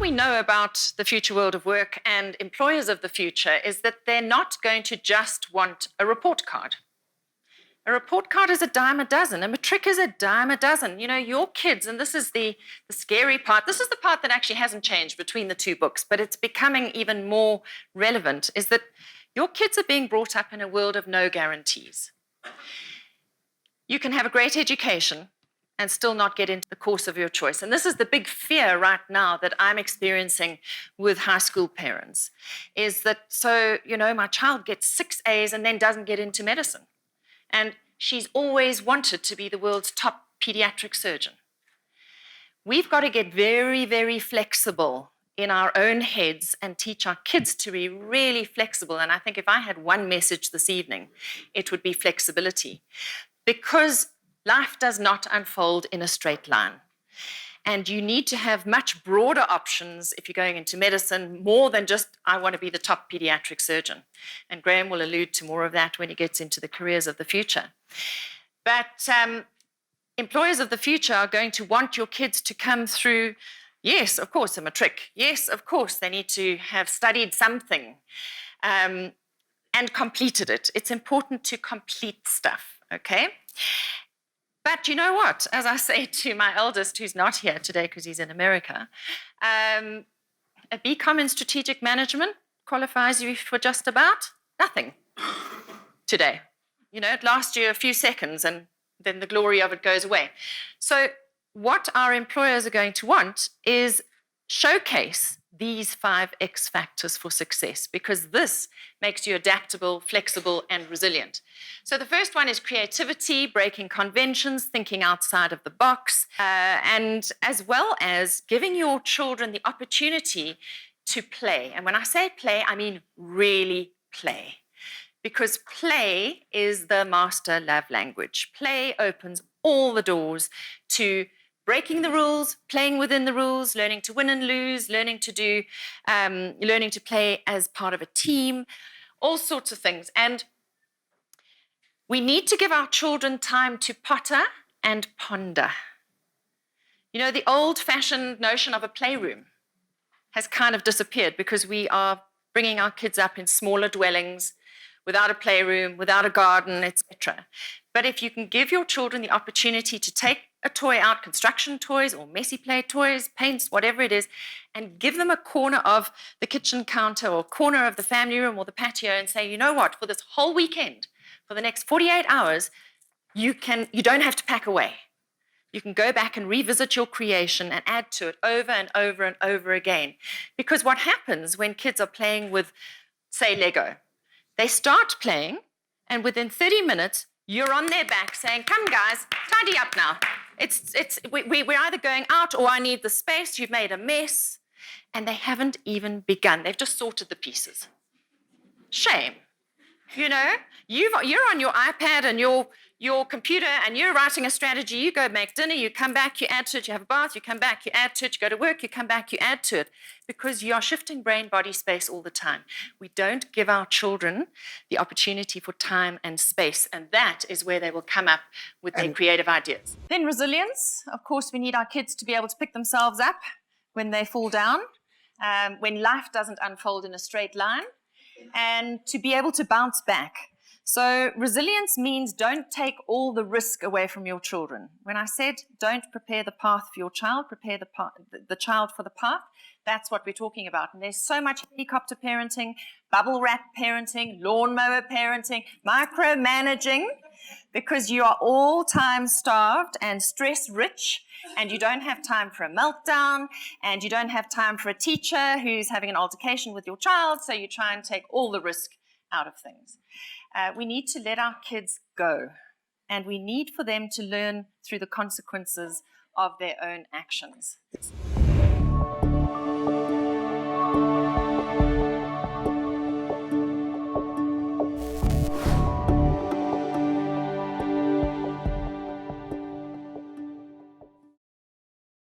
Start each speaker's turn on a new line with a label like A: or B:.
A: we know about the future world of work and employers of the future is that they're not going to just want a report card. A report card is a dime a dozen. A matric is a dime a dozen. You know, your kids, and this is the scary part, this is the part that actually hasn't changed between the two books, but it's becoming even more relevant, is that your kids are being brought up in a world of no guarantees. You can have a great education and still not get into the course of your choice. And this is the big fear right now that I'm experiencing with high school parents, is that, so, you know, my child gets 6 A's and then doesn't get into medicine. And she's always wanted to be the world's top pediatric surgeon. We've got to get very, very flexible in our own heads and teach our kids to be really flexible. And I think if I had one message this evening, it would be flexibility. Because life does not unfold in a straight line. And you need to have much broader options if you're going into medicine, more than just, I want to be the top pediatric surgeon. And Graham will allude to more of that when he gets into the careers of the future. But employers of the future are going to want your kids to come through, yes, of course, a matric. Yes, of course, they need to have studied something and completed it. It's important to complete stuff, okay? But you know what? As I say to my eldest, who's not here today because he's in America, a BCom in strategic management qualifies you for just about nothing today. You know, it lasts you a few seconds and then the glory of it goes away. So what our employers are going to want is showcase these 5 X factors for success, because this makes you adaptable, flexible, and resilient. So the first one is creativity, breaking conventions, thinking outside of the box, and as well as giving your children the opportunity to play. And when I say play, I mean really play, because play is the master love language. Play opens all the doors to breaking the rules, playing within the rules, learning to win and lose, learning to play as part of a team, all sorts of things. And we need to give our children time to potter and ponder. You know, the old-fashioned notion of a playroom has kind of disappeared because we are bringing our kids up in smaller dwellings, without a playroom, without a garden, etc. But if you can give your children the opportunity to take a toy out, construction toys or messy play toys, paints, whatever it is, and give them a corner of the kitchen counter or corner of the family room or the patio and say, you know what, for this whole weekend, for the next 48 hours, you don't have to pack away. You can go back and revisit your creation and add to it over and over and over again. Because what happens when kids are playing with, say, Lego, they start playing, and within 30 minutes, you're on their back saying, come guys, tidy up now. We're either going out or I need the space, you've made a mess, and they haven't even begun. They've just sorted the pieces. Shame. You know, you're on your iPad and your computer and you're writing a strategy. You go make dinner, you come back, you add to it, you have a bath, you come back, you add to it, you go to work, you come back, you add to it, because you are shifting brain, body, space all the time. We don't give our children the opportunity for time and space, and that is where they will come up with their creative ideas. Then resilience. Of course, we need our kids to be able to pick themselves up when they fall down, when life doesn't unfold in a straight line, and to be able to bounce back. So resilience means don't take all the risk away from your children. When I said don't prepare the path for your child, prepare the child for the path, that's what we're talking about. And there's so much helicopter parenting, bubble wrap parenting, lawnmower parenting, micromanaging, because you are all time starved and stress rich, and you don't have time for a meltdown, and you don't have time for a teacher who's having an altercation with your child, so you try and take all the risk out of things. We need to let our kids go, and we need for them to learn through the consequences of their own actions.